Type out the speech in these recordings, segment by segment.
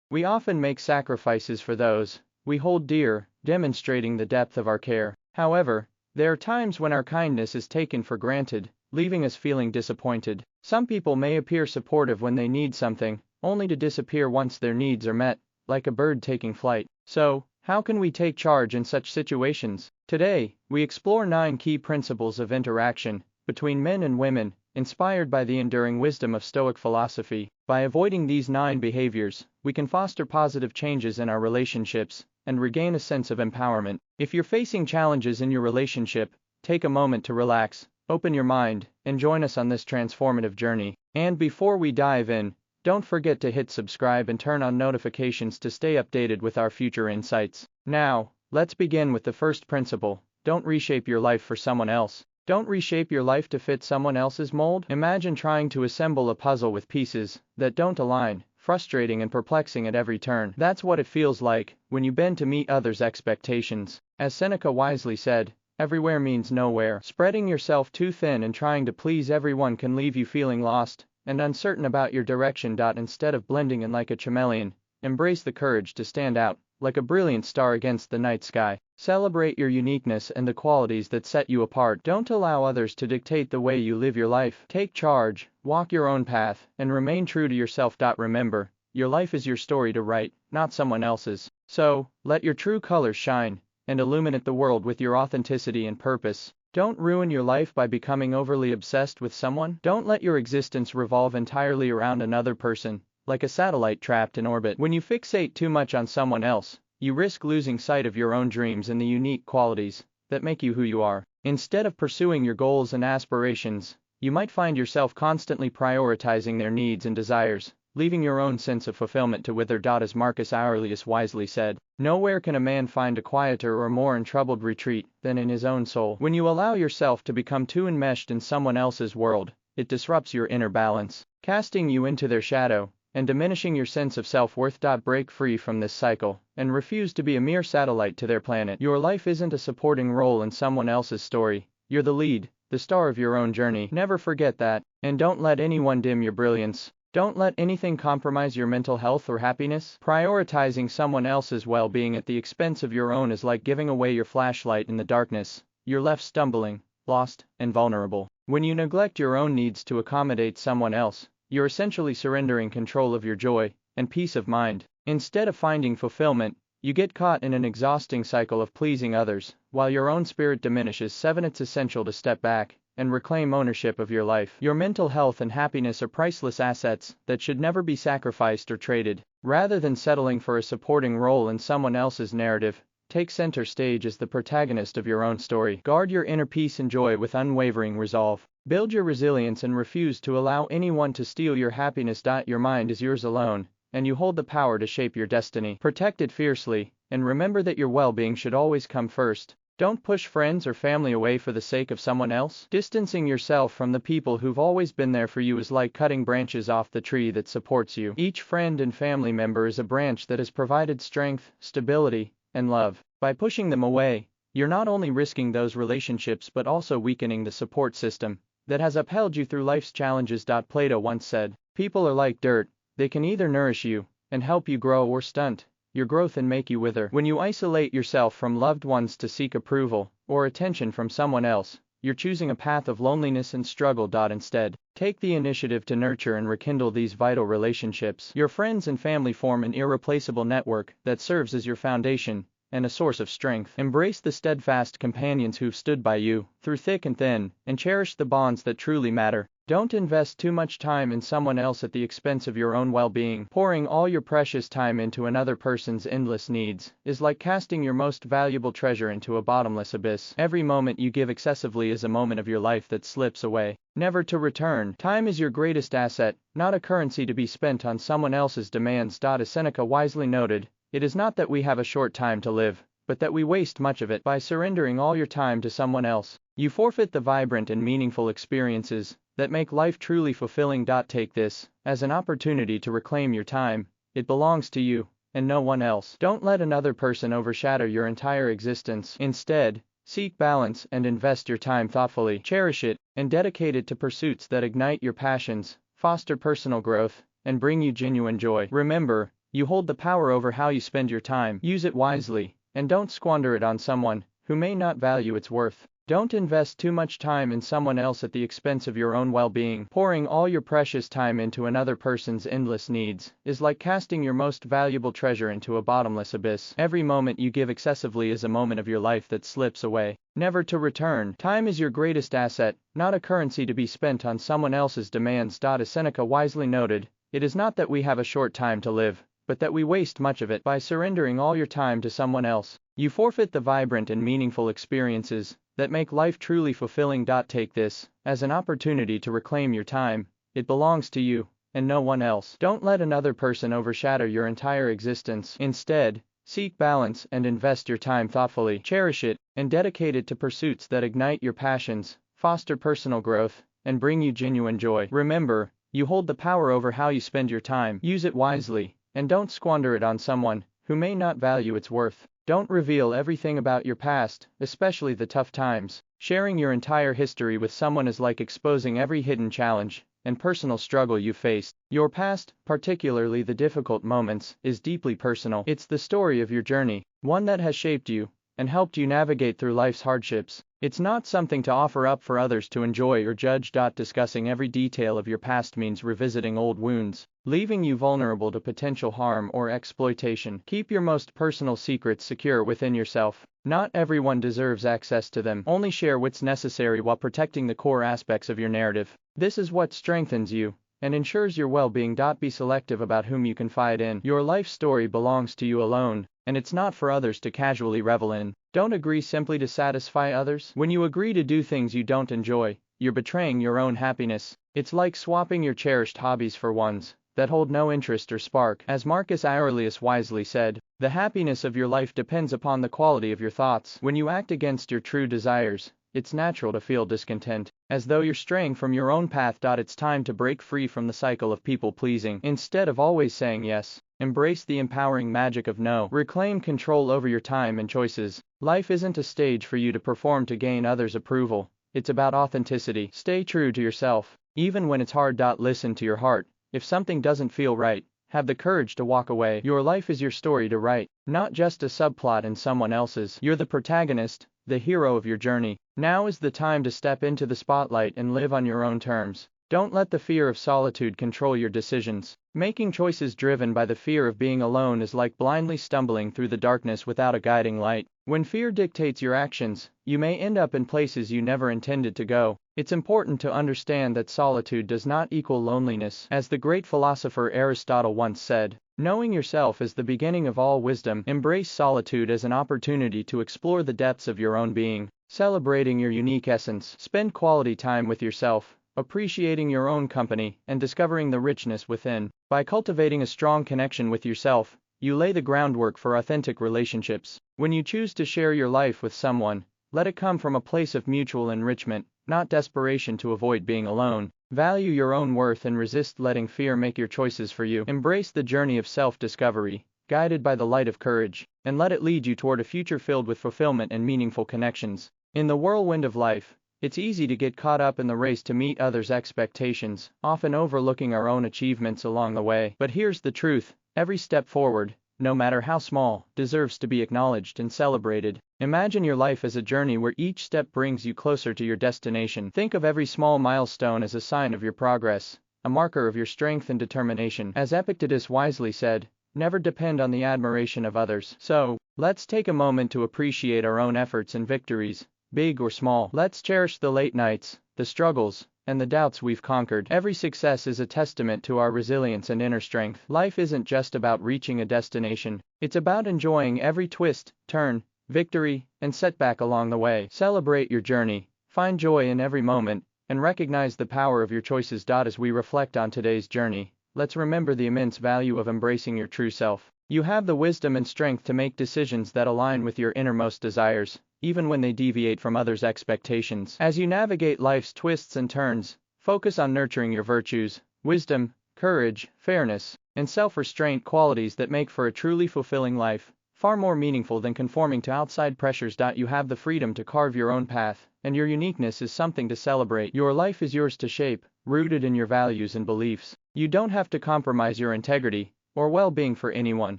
We often make sacrifices for those we hold dear, demonstrating the depth of our care. However, there are times when our kindness is taken for granted, leaving us feeling disappointed. Some people may appear supportive when they need something, only to disappear once their needs are met, like a bird taking flight. So, how can we take charge in such situations? Today, we explore 9 key principles of interaction between men and women, inspired by the enduring wisdom of Stoic philosophy. By avoiding these 9 behaviors, we can foster positive changes in our relationships and regain a sense of empowerment. If you're facing challenges in your relationship, take a moment to relax, open your mind, and join us on this transformative journey. And before we dive in, don't forget to hit subscribe and turn on notifications to stay updated with our future insights. Now, let's begin with the first principle. Don't reshape your life for someone else. Don't reshape your life to fit someone else's mold. Imagine trying to assemble a puzzle with pieces that don't align, frustrating and perplexing at every turn. That's what it feels like when you bend to meet others' expectations. As Seneca wisely said, everywhere means nowhere. Spreading yourself too thin and trying to please everyone can leave you feeling lost and uncertain about your direction. Instead of blending in like a chameleon, embrace the courage to stand out like a brilliant star against the night sky. Celebrate your uniqueness and the qualities that set you apart. Don't allow others to dictate the way you live your life. Take charge, walk your own path, and remain true to yourself. Remember, your life is your story to write, not someone else's. So, let your true colors shine and illuminate the world with your authenticity and purpose. Don't ruin your life by becoming overly obsessed with someone. Don't let your existence revolve entirely around another person, like a satellite trapped in orbit. When you fixate too much on someone else, you risk losing sight of your own dreams and the unique qualities that make you who you are. Instead of pursuing your goals and aspirations, you might find yourself constantly prioritizing their needs and desires, leaving your own sense of fulfillment to wither. As Marcus Aurelius wisely said, nowhere can a man find a quieter or more untroubled retreat than in his own soul. When you allow yourself to become too enmeshed in someone else's world, it disrupts your inner balance, casting you into their shadow and diminishing your sense of self-worth. Break free from this cycle and refuse to be a mere satellite to their planet. Your life isn't a supporting role in someone else's story. You're the lead, the star of your own journey. Never forget that, and don't let anyone dim your brilliance. Don't let anything compromise your mental health or happiness. Prioritizing someone else's well-being at the expense of your own is like giving away your flashlight in the darkness. You're left stumbling, lost, and vulnerable. When you neglect your own needs to accommodate someone else, you're essentially surrendering control of your joy and peace of mind. Instead of finding fulfillment, you get caught in an exhausting cycle of pleasing others, while your own spirit diminishes. 7. It's essential to step back and reclaim ownership of your life. Your mental health and happiness are priceless assets that should never be sacrificed or traded. Rather than settling for a supporting role in someone else's narrative, take center stage as the protagonist of your own story. Guard your inner peace and joy with unwavering resolve. Build your resilience and refuse to allow anyone to steal your happiness. Your mind is yours alone, and you hold the power to shape your destiny. Protect it fiercely, and remember that your well-being should always come first. Don't push friends or family away for the sake of someone else. Distancing yourself from the people who've always been there for you is like cutting branches off the tree that supports you. Each friend and family member is a branch that has provided strength, stability, and love. By pushing them away, you're not only risking those relationships but also weakening the support system that has upheld you through life's challenges. Plato once said, "People are like dirt, they can either nourish you and help you grow or stunt your growth and make you wither." When you isolate yourself from loved ones to seek approval or attention from someone else, you're choosing a path of loneliness and struggle. Instead, take the initiative to nurture and rekindle these vital relationships. Your friends and family form an irreplaceable network that serves as your foundation and a source of strength. Embrace the steadfast companions who've stood by you through thick and thin, and cherish the bonds that truly matter. Don't invest too much time in someone else at the expense of your own well-being. Pouring all your precious time into another person's endless needs is like casting your most valuable treasure into a bottomless abyss. Every moment you give excessively is a moment of your life that slips away, never to return. Time is your greatest asset, not a currency to be spent on someone else's demands. As Seneca wisely noted, it is not that we have a short time to live, but that we waste much of it. By surrendering all your time to someone else, you forfeit the vibrant and meaningful experiences that make life truly fulfilling. Take this as an opportunity to reclaim your time. It belongs to you, and no one else. Don't let another person overshadow your entire existence. Instead, seek balance and invest your time thoughtfully. Cherish it, and dedicate it to pursuits that ignite your passions, foster personal growth, and bring you genuine joy. Remember, You hold the power over how you spend your time. Use it wisely, and don't squander it on someone who may not value its worth. Don't invest too much time in someone else at the expense of your own well-being. Pouring all your precious time into another person's endless needs is like casting your most valuable treasure into a bottomless abyss. Every moment you give excessively is a moment of your life that slips away, never to return. Time is your greatest asset, not a currency to be spent on someone else's demands. As Seneca wisely noted, it is not that we have a short time to live, but that we waste much of it. By surrendering all your time to someone else, you forfeit the vibrant and meaningful experiences that make life truly fulfilling. Take this as an opportunity to reclaim your time. It belongs to you, and no one else. Don't let another person overshadow your entire existence. Instead, seek balance and invest your time thoughtfully. Cherish it, and dedicate it to pursuits that ignite your passions, foster personal growth, and bring you genuine joy. Remember, you hold the power over how you spend your time. Use it wisely, and don't squander it on someone who may not value its worth. Don't reveal everything about your past, especially the tough times. Sharing your entire history with someone is like exposing every hidden challenge and personal struggle you faced. Your past, particularly the difficult moments, is deeply personal. It's the story of your journey, one that has shaped you and helped you navigate through life's hardships. It's not something to offer up for others to enjoy or judge. Discussing every detail of your past means revisiting old wounds, leaving you vulnerable to potential harm or exploitation. Keep your most personal secrets secure within yourself. Not everyone deserves access to them. Only share what's necessary while protecting the core aspects of your narrative. This is what strengthens you and ensures your well-being. Be selective about whom you confide in. Your life story belongs to you alone, and it's not for others to casually revel in. Don't agree simply to satisfy others. When you agree to do things you don't enjoy, you're betraying your own happiness. It's like swapping your cherished hobbies for ones that hold no interest or spark. As Marcus Aurelius wisely said, the happiness of your life depends upon the quality of your thoughts. When you act against your true desires, it's natural to feel discontent, as though you're straying from your own path. It's time to break free from the cycle of people-pleasing. Instead of always saying yes, embrace the empowering magic of no. Reclaim control over your time and choices. Life isn't a stage for you to perform to gain others' approval. It's about authenticity. Stay true to yourself, even when it's hard. Listen to your heart. If something doesn't feel right, have the courage to walk away. Your life is your story to write, not just a subplot in someone else's. You're the protagonist, the hero of your journey. Now is the time to step into the spotlight and live on your own terms. Don't let the fear of solitude control your decisions. Making choices driven by the fear of being alone is like blindly stumbling through the darkness without a guiding light. When fear dictates your actions, you may end up in places you never intended to go. It's important to understand that solitude does not equal loneliness. As the great philosopher Aristotle once said, knowing yourself is the beginning of all wisdom. Embrace solitude as an opportunity to explore the depths of your own being, celebrating your unique essence. Spend quality time with yourself, appreciating your own company, and discovering the richness within. By cultivating a strong connection with yourself, you lay the groundwork for authentic relationships. When you choose to share your life with someone, let it come from a place of mutual enrichment, not desperation to avoid being alone. Value your own worth and resist letting fear make your choices for you. Embrace the journey of self-discovery, guided by the light of courage, and let it lead you toward a future filled with fulfillment and meaningful connections. In the whirlwind of life, it's easy to get caught up in the race to meet others' expectations, often overlooking our own achievements along the way. But here's the truth: every step forward, no matter how small, deserves to be acknowledged and celebrated. Imagine your life as a journey where each step brings you closer to your destination. Think of every small milestone as a sign of your progress, a marker of your strength and determination. As Epictetus wisely said, never depend on the admiration of others. So, let's take a moment to appreciate our own efforts and victories, big or small. Let's cherish the late nights, the struggles, and the doubts we've conquered. Every success is a testament to our resilience and inner strength. Life isn't just about reaching a destination, it's about enjoying every twist, turn, victory, and setback along the way. Celebrate your journey, find joy in every moment, and recognize the power of your choices. As we reflect on today's journey, let's remember the immense value of embracing your true self. You have the wisdom and strength to make decisions that align with your innermost desires, even when they deviate from others' expectations. As you navigate life's twists and turns, focus on nurturing your virtues, wisdom, courage, fairness, and self-restraint, qualities that make for a truly fulfilling life, far more meaningful than conforming to outside pressures. You have the freedom to carve your own path, and your uniqueness is something to celebrate. Your life is yours to shape, rooted in your values and beliefs. You don't have to compromise your integrity, or well-being for anyone.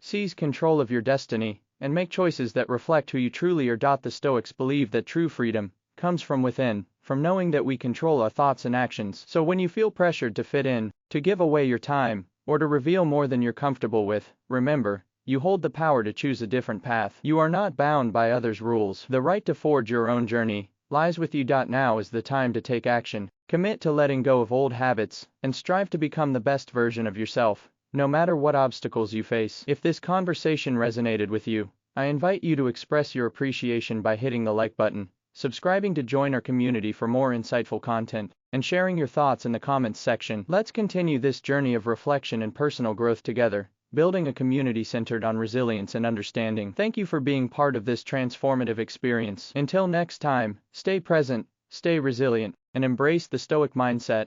Seize control of your destiny, and make choices that reflect who you truly are. The Stoics believe that true freedom comes from within, from knowing that we control our thoughts and actions. So when you feel pressured to fit in, to give away your time, or to reveal more than you're comfortable with, remember, you hold the power to choose a different path. You are not bound by others' rules. The right to forge your own journey lies with you. Now is the time to take action. Commit to letting go of old habits, and strive to become the best version of yourself, no matter what obstacles you face. If this conversation resonated with you, I invite you to express your appreciation by hitting the like button, subscribing to join our community for more insightful content, and sharing your thoughts in the comments section. Let's continue this journey of reflection and personal growth together, building a community centered on resilience and understanding. Thank you for being part of this transformative experience. Until next time, stay present, stay resilient, and embrace the Stoic mindset.